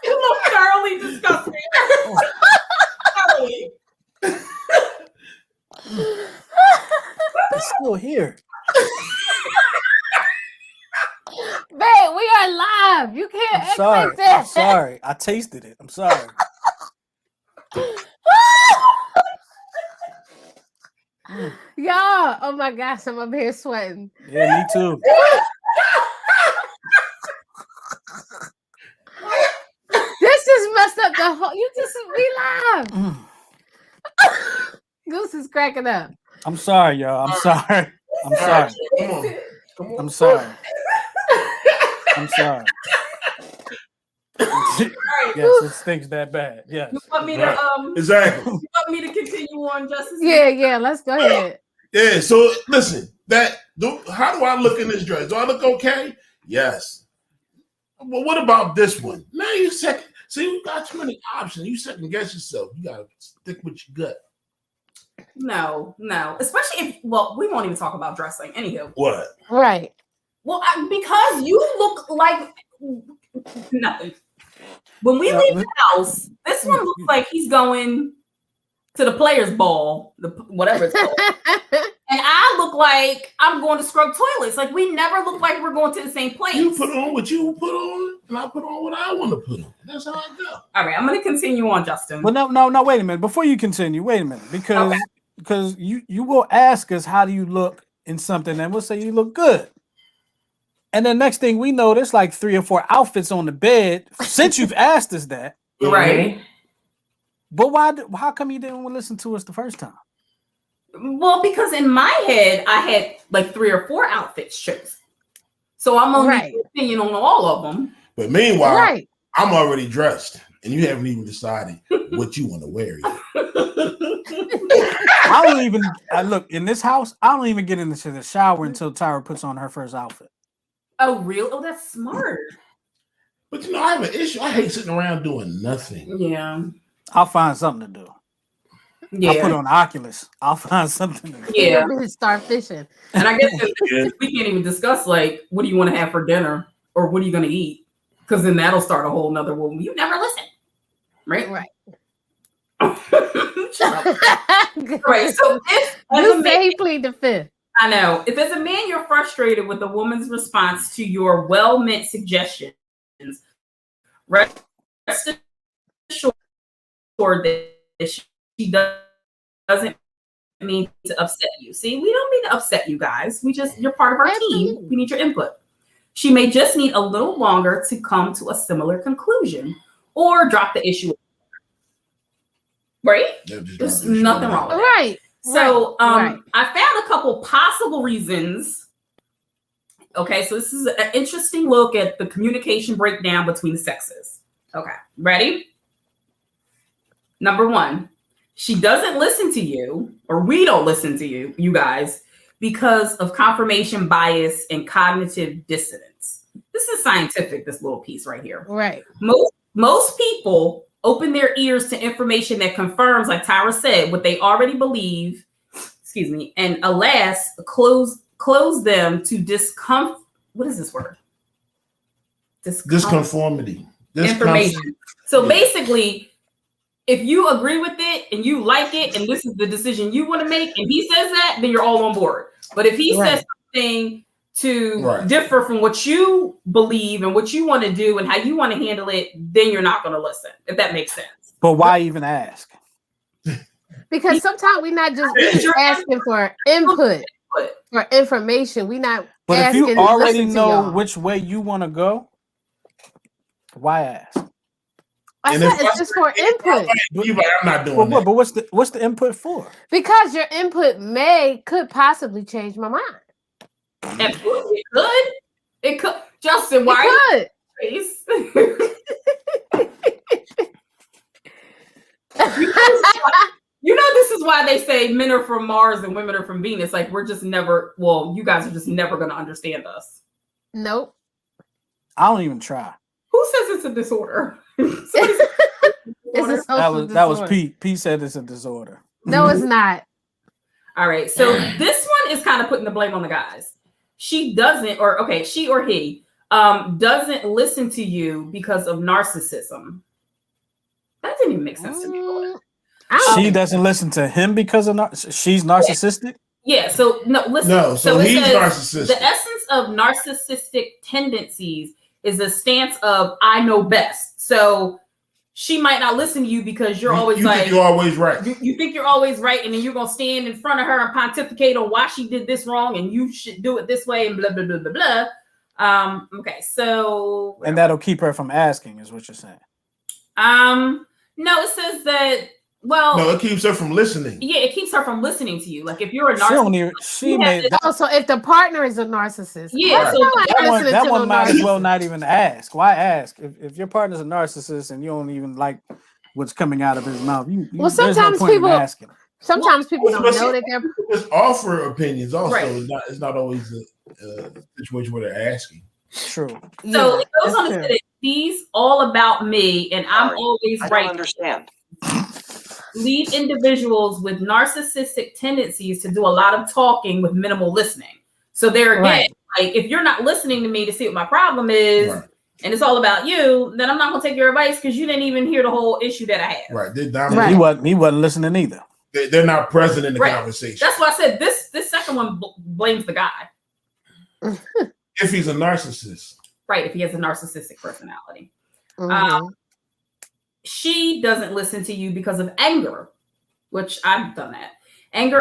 You look thoroughly disgusting. It's still here. Man, we are live. You can't act like that. I'm sorry. I tasted it. I'm sorry. Y'all, oh my gosh, I'm up here sweating. Yeah, me too. This just messed up the whole. We live. Goose is cracking up. I'm sorry, y'all. I'm sorry. I'm sorry. Come on. I'm sorry. I'm sorry. Yes, it stinks that bad. Yes. You want me to exactly. You want me to continue on, Justice? Yeah. Let's go ahead. Yeah. So listen, how do I look in this dress? Do I look okay? Yes. Well, what about this one? Now you second. See, you got too many options. You second guess yourself. You gotta stick with your gut. No. Especially if, we won't even talk about dressing. Anywho. What? Right. Well, because you look like nothing. When we leave the house, this one looks like he's going to the players' ball, whatever it's called. And I look like I'm going to scrub toilets. Like, we never look like we're going to the same place. You put on what you put on, and I put on what I want to put on. That's how I go. All right, I'm going to continue on, Justin. Well, no. Wait a minute. Before you continue, wait a minute, because you will ask us how do you look in something, and we'll say you look good. And then next thing we know, there's like 3 or 4 outfits on the bed since you've asked us that. Right. But how come you didn't want to listen to us the first time? Well, because in my head, I had like 3 or 4 outfits chosen. So I'm only opinion on all of them. But meanwhile, I'm already dressed, and you haven't even decided what you want to wear yet. I don't even look in this house. I don't even get into the shower until Tyra puts on her first outfit. Oh, really? Oh, that's smart. But I have an issue. I hate sitting around doing nothing. Yeah. I'll find something to do. Yeah. I'll put on Oculus. I'll find something to do. Yeah. Start fishing. And I guess we can't even discuss, like, what do you want to have for dinner or what are you going to eat? Because then that'll start a whole nother woman. You never listen. Right. Shut up. Right. So if you say he plead the fifth. I know. If as a man you're frustrated with a woman's response to your well-meant suggestions, rest assured that she doesn't mean to upset you. See, we don't mean to upset you guys. You're part of our team. We need your input. She may just need a little longer to come to a similar conclusion or drop the issue. Right? There's nothing wrong with that. Right. So I found a couple possible reasons. Okay, so this is an interesting look at the communication breakdown between the sexes. Okay, ready? Number 1, she doesn't listen to you, or we don't listen to you guys, because of confirmation bias and cognitive dissonance. This is scientific, this little piece right here. Right. Most people open their ears to information that confirms, like Tyra said, what they already believe, and alas, close them to discomfort. What is this word? Disconformity. Information. So basically, if you agree with it and you like it, and this is the decision you want to make, and he says that, then you're all on board. But if he says something to differ from what you believe and what you want to do and how you want to handle it, then you're not going to listen, if that makes sense. But why even ask? Because sometimes we're not just asking for input or information. We're not. But if you already know which way you want to go, why ask? I said it's just for input. I'm not doing that. But what's the input for? Because your input could possibly change my mind. Absolutely, it could. Justin, why? You know, this is why they say men are from Mars and women are from Venus. Like, we're just never. Well, you guys are just never going to understand us. Nope. I don't even try. Who says it's a disorder? It's a social that was Pete. Pete said it's a disorder. No, it's not. All right. So this one is kind of putting the blame on the guys. She or he doesn't listen to you because of narcissism. That didn't even make sense to me. She doesn't listen to him because of she's narcissistic? Yeah. So no, listen. No, so he's narcissistic. The essence of narcissistic tendencies is a stance of I know best. So she might not listen to you because you're always think you're always right. You think you're always right, and then you're gonna stand in front of her and pontificate on why she did this wrong, and you should do it this way, and blah blah blah blah blah. Okay, so that'll keep her from asking, is what you're saying. No, it says that. Well, no, it keeps her from listening. Yeah, it keeps her from listening to you. Like if you're a narcissist, so if the partner is a narcissist, yeah, so that one might as well not even ask. Why ask if your partner's a narcissist and you don't even like what's coming out of his mouth? Well, sometimes people asking. Sometimes people don't know that they're just offer opinions. Also, it's not always a situation where they're asking. True. So it goes on to say that he's all about me, and I'm always right. I don't understand. Lead individuals with narcissistic tendencies to do a lot of talking with minimal listening. So there again, like if you're not listening to me to see what my problem is, and it's all about you, then I'm not gonna take your advice because you didn't even hear the whole issue that I had. Right. He wasn't listening either. They're not present in the conversation. That's why I said this second one blames the guy. If he's a narcissist. Right, if he has a narcissistic personality. Mm-hmm. She doesn't listen to you because of anger, which I've done that. Anger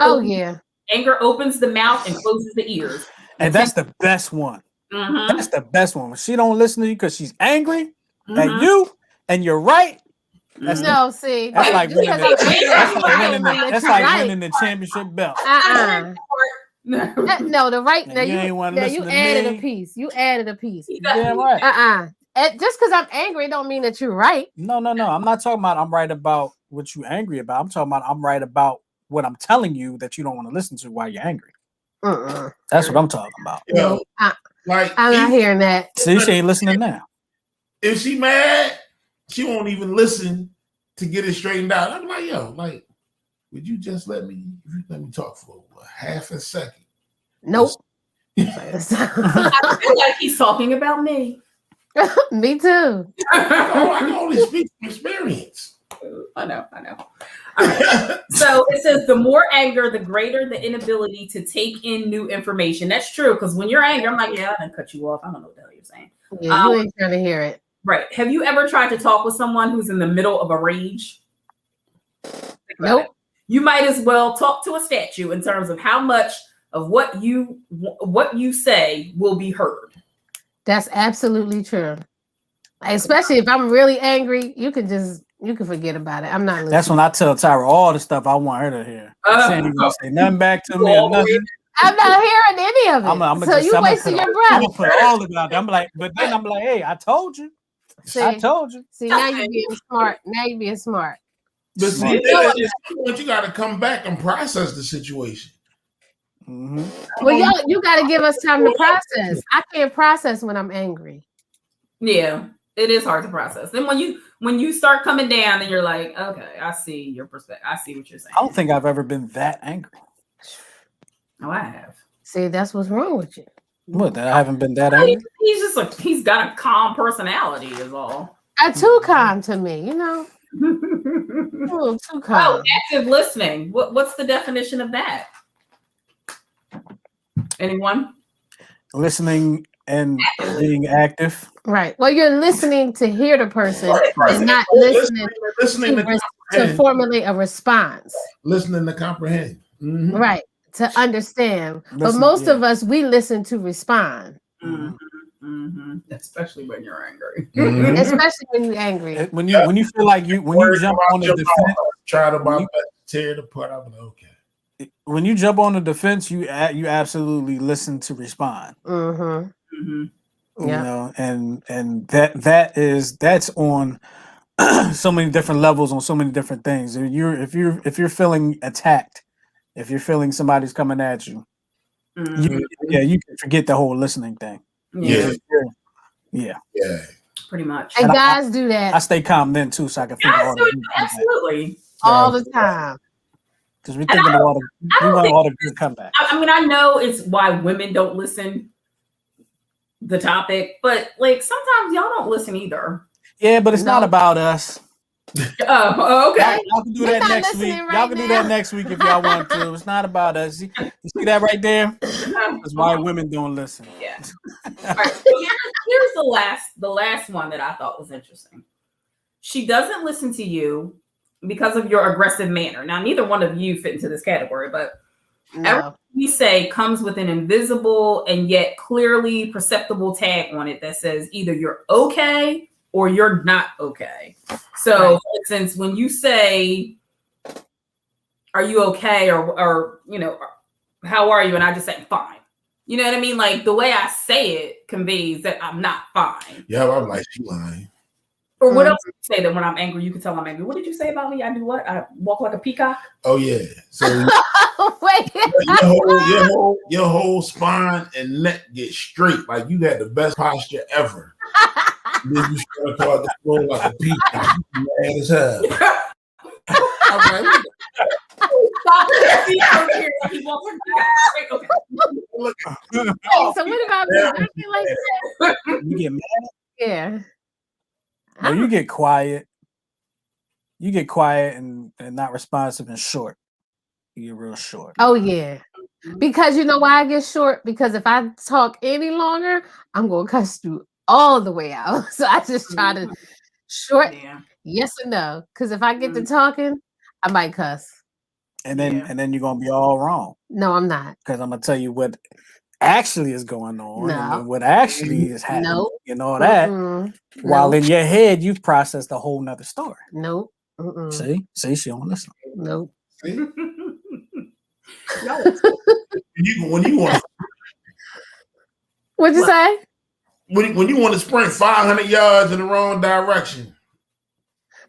opens the mouth and closes the ears. And that's the best one. Mm-hmm. That's the best one. When she don't listen to you because she's angry at you and you're right. That's like winning the championship belt. No, the right now you added a piece. You added a piece. Yeah, right. Just because I'm angry don't mean that you're right. No. I'm not talking about I'm right about what you're angry about. I'm talking about I'm right about what I'm telling you that you don't want to listen to while you're angry. That's what I'm talking about. No, I'm not hearing that. See, she ain't listening now. If she mad, she won't even listen to get it straightened out. I'm like, would you just let me talk for half a second? Nope. I feel like he's talking about me. Me too. I can only speak from experience. I know. Right. So it says the more anger, the greater the inability to take in new information. That's true, because when you're angry, I'm like, I didn't cut you off. I don't know what the hell you're saying. Yeah, you ain't trying to hear it. Right. Have you ever tried to talk with someone who's in the middle of a rage? Nope. You might as well talk to a statue in terms of how much of what you say will be heard. That's absolutely true. Especially if I'm really angry, you can forget about it. I'm not listening. That's when I tell Tyra all the stuff I want her to hear. She ain't even gonna say nothing back to me or nothing. I'm not hearing any of it. You wasting your breath. I'm gonna put all of it out there. But then I'm like, hey, I told you. See, I told you. See, now you're being smart. Now you're being smart. But see, you got to come back and process the situation. Mm-hmm. Well, you got to give us time to process. I can't process when I'm angry. Yeah, it is hard to process. Then when you start coming down, and you're like, okay, I see your perspective. I see what you're saying. I don't think I've ever been that angry. Oh, I have. See, that's what's wrong with you. What? I haven't been that angry. He's just like he's got a calm personality, is all. Too calm to me, you know. A little too calm. Oh, active listening. What's the definition of that? Anyone? Listening and being active. Right. Well, you're listening to hear the person and not listening to formulate a response. Listening to comprehend. Mm-hmm. Right. To understand. But most of us, we listen to respond. Mm-hmm. Mm-hmm. Especially when you're angry. Mm-hmm. Especially when you're angry. When you feel like you jump on the defense, try to tear it apart. I'm like, okay. When you jump on the defense, you absolutely listen to respond. Mm-hmm. Mm-hmm. You know, and that's on so many different levels on so many different things. If you're feeling attacked, if you're feeling somebody's coming at you, you can forget the whole listening thing. Yeah. Pretty much. And guys do that. I stay calm then too, so I can think absolutely all the time. Because we're thinking of all the good comeback. I mean, I know it's why women don't listen the topic, but like sometimes y'all don't listen either. Yeah, but it's not about us. Oh, okay. Y'all can do that next week. Y'all can do that next week if y'all want to. It's not about us. You see that right there? That's why women don't listen. Yeah. All right. So here's the last one that I thought was interesting. She doesn't listen to you because of your aggressive manner. Now, neither one of you fit into this category, but everything we say comes with an invisible and yet clearly perceptible tag on it that says either you're okay or you're not okay. So, for instance, when you say, "Are you okay?" or you know, "How are you?" and I just say, "Fine," you know what I mean? Like the way I say it conveys that I'm not fine. Yeah, I'm like, she lying. Or what else do you say that when I'm angry, you can tell I'm angry? What did you say about me? I do what? I walk like a peacock? Oh, yeah. So your whole spine and neck get straight. Like you had the best posture ever. Then you start to the floor like a peacock. You mad as hell. So what about me? Like that? You get mad? Yeah. No, you get quiet. You get quiet and not responsive and short. You get real short. Oh yeah. Because you know why I get short? Because if I talk any longer, I'm gonna cuss you all the way out. So I just try to short yes or no. Because if I get to talking, I might cuss. And then you're gonna be all wrong. No, I'm not. Because I'm gonna tell you what actually is going on and what actually is happening and all that. While in your head you've processed a whole nother story. Nope. See, she don't listen. Nope. when you want what'd you say? When you want to sprint 500 yards in the wrong direction.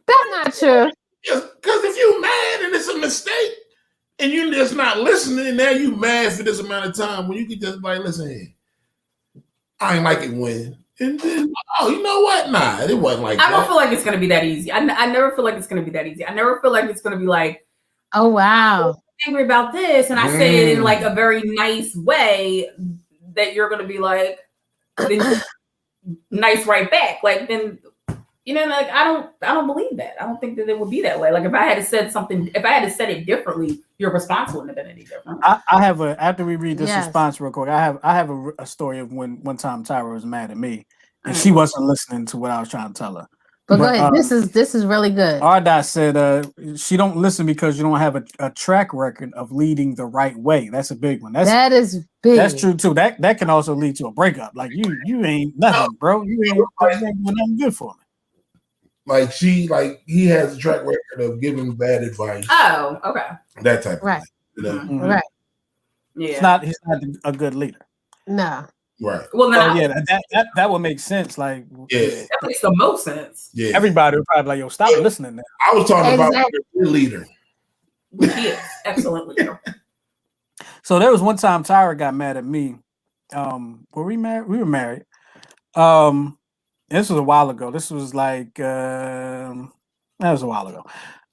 That's not true. Because if you're mad and it's a mistake and you're just not listening, now you mad for this amount of time when you could just like, listen here, I ain't like it when. And then, you know what? Nah, it wasn't like that. I don't feel like it's going to be that easy. I never feel like it's going to be that easy. I never feel like it's going to be like, oh, wow. I'm angry about this. And I say it in like a very nice way that you're going to be like, nice right back. Like, then, you know, like, I don't believe that. I don't think that it would be that way. Like, if I had said it differently, your response wouldn't have been any different. I have after we read this response real quick, I have a story of when one time Tyra was mad at me and she wasn't listening to what I was trying to tell her. But go ahead. This is really good. Ardot said she don't listen because you don't have a track record of leading the right way. That's a big one. That is big. That's true too. That can also lead to a breakup. Like you ain't nothing, bro. You ain't doing nothing good for me. Like he has a track record of giving bad advice. Oh, okay. That type of thing. You know? Right. Yeah. He's not a good leader. No. Right. Well, then yeah, that would make sense. Like, that makes the most sense. Yeah. Everybody would probably like, yo, stop listening now. I was talking about your leader. Which he is. Excellent leader. So there was one time Tyra got mad at me. Were we married? We were married. This was a while ago. This was like that was a while ago.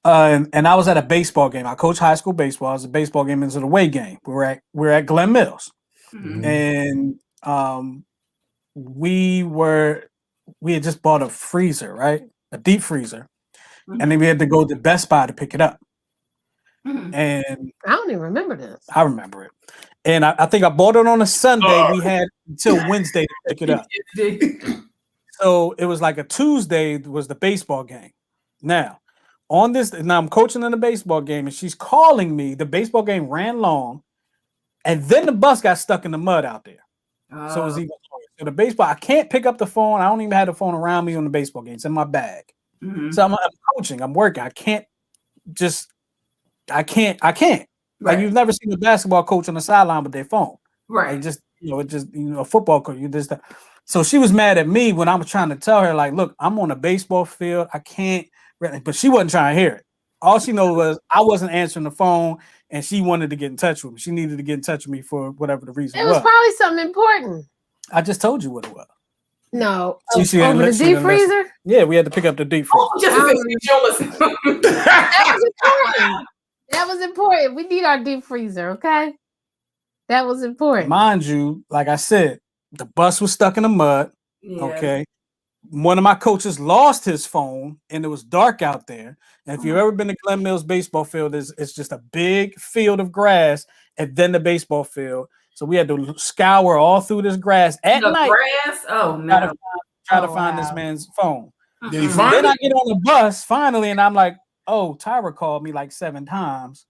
And I was at a baseball game. I coached high school baseball. It was a baseball game. It was an away game. We're at Glen Mills. Mm-hmm. And we had just bought a freezer, right? A deep freezer. Mm-hmm. And then we had to go to Best Buy to pick it up. Mm-hmm. And I don't even remember this. I remember it. And I think I bought it on a Sunday. We had until Wednesday to pick it up. So it was like a Tuesday was the baseball game. Now, I'm coaching in the baseball game, and she's calling me. The baseball game ran long, and then the bus got stuck in the mud out there. So it was even longer. So the baseball, I can't pick up the phone. I don't even have the phone around me on the baseball game. It's in my bag. Mm-hmm. So I'm coaching. I'm working. I can't. Right. Like, you've never seen a basketball coach on the sideline with their phone. Right. Like, a football coach. So she was mad at me when I was trying to tell her, like, look, I'm on a baseball field. I can't. But she wasn't trying to hear it. All she knows was I wasn't answering the phone, and she wanted to get in touch with me. She needed to get in touch with me for whatever the reason was. It was probably something important. I just told you what it was. No. Over the deep freezer? Yeah, we had to pick up the deep freezer. Oh, just that was important. That was important. We need our deep freezer, okay? That was important. Mind you, like I said, the bus was stuck in the mud. Yeah. Okay. One of my coaches lost his phone, and it was dark out there. And if you've ever been to Glen Mills baseball field, it's just a big field of grass, and then the baseball field. So we had to scour all through this grass at night. Grass? Oh no! Try to find this man's phone. Did he find Then it? I get on the bus finally, and I'm like, "Oh, Tyra called me like 7 times.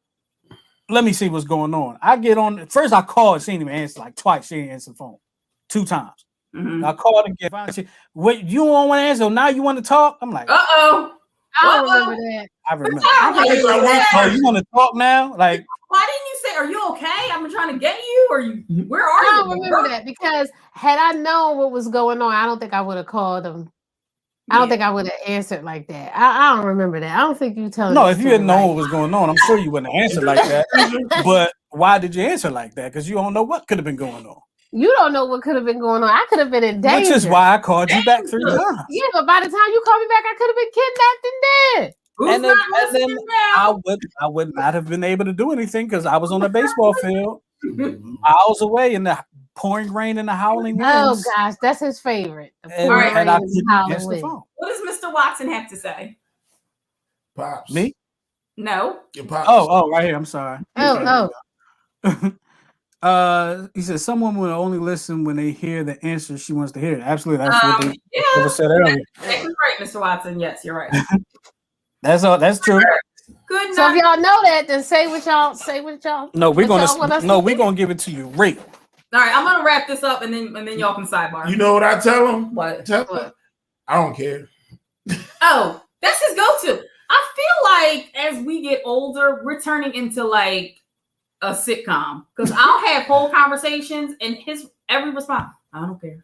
Let me see what's going on." I get on. First, I called. She didn't even answer. Like twice, she didn't answer the phone. 2 times. Mm-hmm. I called again. Finally, wait, you don't want to answer? Now you want to talk? I'm like, uh-oh. I don't remember that. I remember. Oh, you want to talk now? Like, why didn't you say, "Are you okay? I'm trying to get you." Or you? Where are you? I don't remember that because had I known what was going on, I don't think I would have called him. I don't think I would have answered like that. I don't remember that. I don't think you telling. No, if you had known what was going on, I'm sure you wouldn't have answered like that. But why did you answer like that? Because you don't know what could have been going on. You don't know what could have been going on. I could have been in danger. Which is why I called you back 3 times. Yeah, but by the time you called me back, I could have been kidnapped and dead. Who's and then I would not have been able to do anything because I was on the baseball field, miles away in the pouring rain and the howling winds. Oh gosh, that's his favorite. And I couldn't answer the phone. What does Mr. Watson have to say? Pops. Me? No. Your pops. Oh, right here. I'm sorry. Oh. He says someone will only listen when they hear the answer she wants to hear. Absolutely, that's what they said earlier. That's right, Mr. Watson. Yes, you're right. That's true. Good night. So if y'all know that, then say what y'all. No, we're gonna give it to you real. All right, I'm gonna wrap this up and then y'all can sidebar. You know what I tell him? What? I don't care. Oh, that's his go-to. I feel like as we get older, we're turning into like a sitcom because I'll have whole conversations and his every response, I don't care.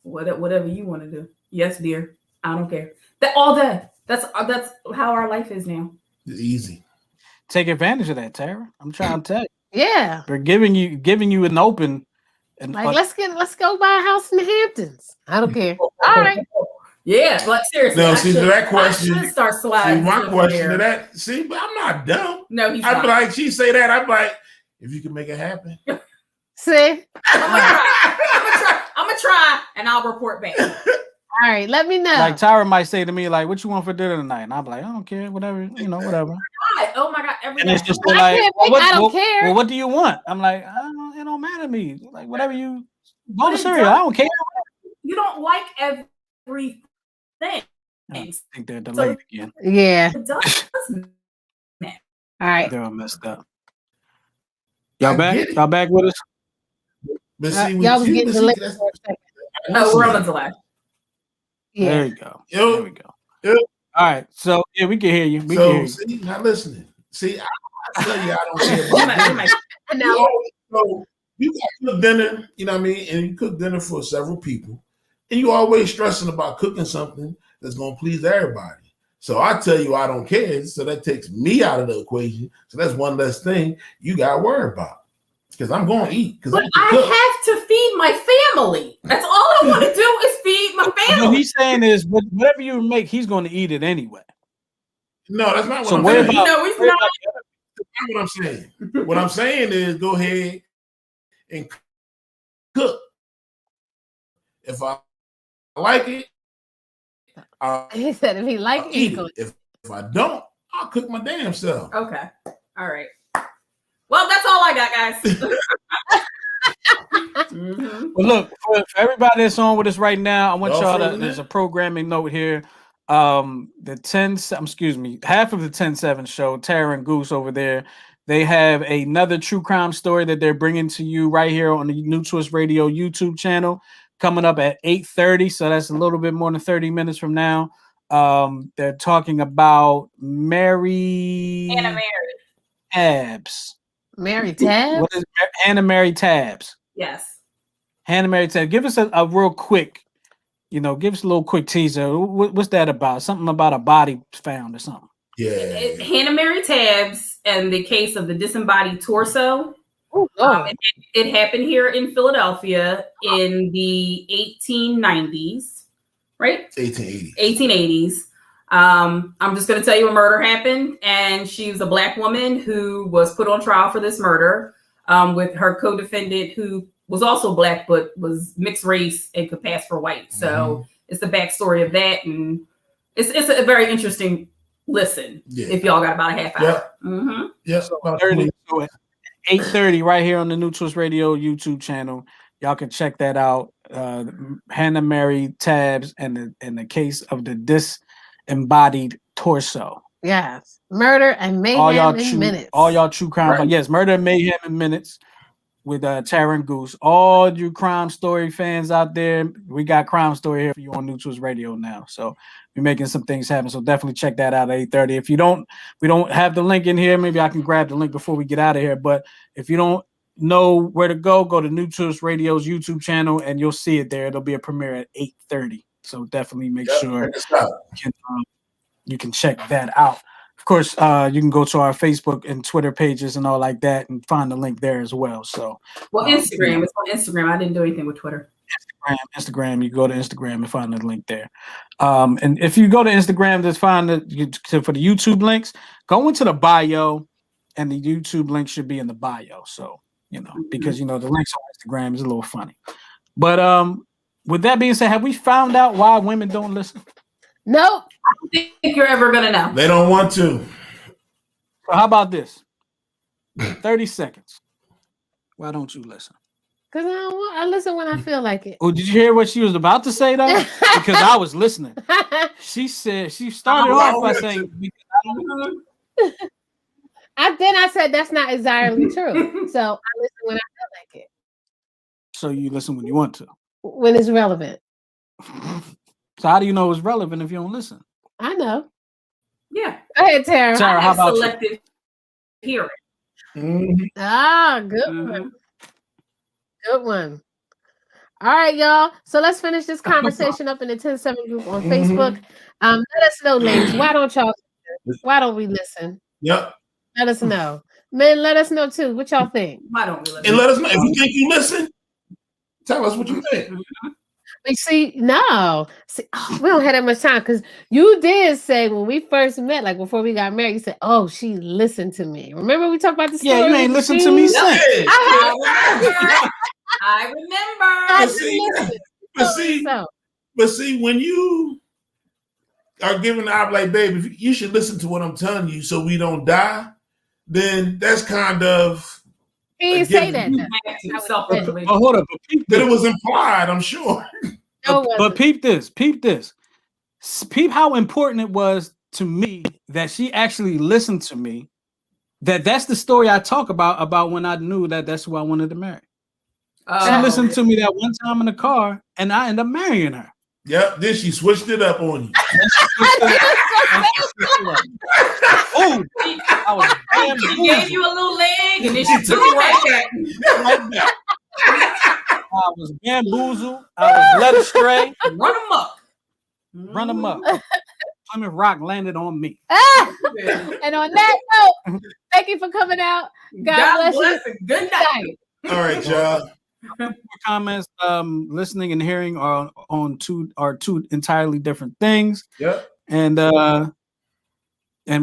Whatever you want to do. Yes, dear. I don't care. That all day. That's how our life is now. It's easy. Take advantage of that, Tara. I'm trying to tell you. Yeah. They're giving you an open. And like let's go buy a house in the Hamptons. I don't care. All right. Yeah, like seriously. No, see to that question. I should start sliding. See, my question to that. See, but I'm not dumb. No, he's I'd not. be like, she say that. I'm like, if you can make it happen. See, I'm gonna try, and I'll report back. All right, let me know. Like Tyra might say to me, like, "What you want for dinner tonight?" And I'm like, "I don't care, whatever, whatever." Oh my god, and it's just like, I don't care. Well, what do you want? I'm like, it don't matter to me. Like, whatever you want, cereal, I don't care. You don't like everything. I think they're delayed again. Yeah. It does. All right. They're all messed up. Y'all back? Y'all back with us? But see, y'all was getting delayed for a second. Oh, we're on the delay. Yeah. There you go. There we go. Yep. All right. So yeah, we can hear you. We can hear you. See, not listening. See, I tell you, I don't care about No. So you cook dinner, you know what I mean, and you cook dinner for several people, and you always stressing about cooking something that's gonna please everybody. So I tell you I don't care, so that takes me out of the equation. So that's one less thing you gotta worry about. Because I'm gonna eat. But I have to feed my family. That's all I want to do is feed my family. What he's saying is, whatever you make, he's going to eat it anyway. No, that's not what I'm saying. No, he's not. That's what I'm saying. What I'm saying is, go ahead and cook. If I like it, he said if he like it, eat it. If I don't, I'll cook my damn self. Okay. All right. Well, that's all I got, guys. Well, look, for everybody that's on with us right now, I want y'all to, there's a programming note here. Half of the 10-7 show, Tara and Goose over there, they have another true crime story that they're bringing to you right here on the New Twist Radio YouTube channel coming up at 8:30. So that's a little bit more than 30 minutes from now. They're talking about Hannah Mary Tabs. Mary Tabs? What is Hannah Mary Tabs? Yes. Hannah Mary Tabs. Give us a real quick, give us a little quick teaser. What's that about? Something about a body found or something. Yeah. Hannah Mary Tabs and the case of the disembodied torso. It happened here in Philadelphia in the 1890s, right? 1880s. I'm just going to tell you a murder happened, and she was a Black woman who was put on trial for this murder with her co-defendant who was also Black but was mixed race and could pass for white. So it's the backstory of that, and it's a very interesting listen. If y'all got about a half hour. Yes. So 8:30 right here on the New Twist Radio YouTube channel. Y'all can check that out. Hannah Mary Tabs and the case of the disembodied torso. Yes. Murder and mayhem in minutes. All y'all true crime. Right. Yes, murder and mayhem in minutes with Tara and Goose. All you crime story fans out there, we got crime story here for you on New Twist Radio now. So we're making some things happen. So definitely check that out at 8:30. If we don't have the link in here, maybe I can grab the link before we get out of here. But if you don't know where to go to New Twist Radio's YouTube channel and you'll see it there. It'll be a premiere at 8:30. So definitely make sure you can check that out. Of course, you can go to our Facebook and Twitter pages and all like that and find the link there as well. So, Instagram. It's on Instagram. I didn't do anything with Twitter. Instagram. You go to Instagram and find the link there. And if you go to Instagram, just find for the YouTube links, go into the bio, and the YouTube link should be in the bio. So because the links on Instagram is a little funny. But with that being said, have we found out why women don't listen? Nope. I don't think you're ever gonna know. They don't want to. So how about this? 30 seconds. Why don't you listen? Because I listen when I feel like it. Oh, did you hear what she was about to say though? Because I was listening. She said she started off by saying I said that's not exactly true. So I listen when I feel like it. So you listen when you want to. When it's relevant. So how do you know it's relevant if you don't listen? I know. Yeah. Go ahead, Tara. Tara, how about selective hearing? Good one. Good one. All right, y'all. So let's finish this conversation up in the 10-7 group on Facebook. Let us know, ladies. Why don't we listen? Yep. Let us know. Men, let us know too. What y'all think? Why don't we listen? And let us know if you think you listen. Tell us what you think. We see, we don't have that much time because you did say when we first met, like before we got married, you said, "Oh, she listened to me." Remember we talked about the story? Yeah, you ain't listened to me since. I remember. But see, when you are giving the op like, baby, you should listen to what I'm telling you so we don't die, then that's kind of. He didn't say that. Oh, hold up. That it was implied, I'm sure. But peep this. Peep how important it was to me that she actually listened to me. That's the story I talk about when I knew that's who I wanted to marry. She listened to me that one time in the car, and I ended up marrying her. Yep. Then she switched it up on you. Oh, I was She gave you a little leg, and then she took it right back. I was bamboozled. I was led astray. Run them up. Run them up. Plymouth Rock landed on me. And on that note, thank you for coming out. God bless you. And good night. All right, y'all. Comments, listening and hearing are two entirely different things. Yep. And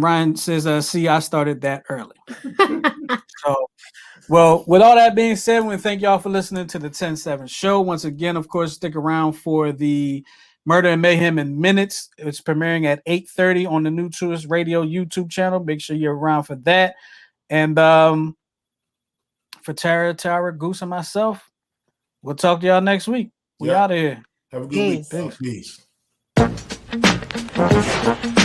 Ryan says, see, I started that early. So, well, with all that being said, we thank y'all for listening to the 10-7 show. Once again, of course, stick around for the Murder and Mayhem in Minutes. It's premiering at 8:30 on the New Twist Radio YouTube channel. Make sure you're around for that. And for Tara, Goose, and myself, we'll talk to y'all next week. We out of here. Have a good week. Peace. Peace.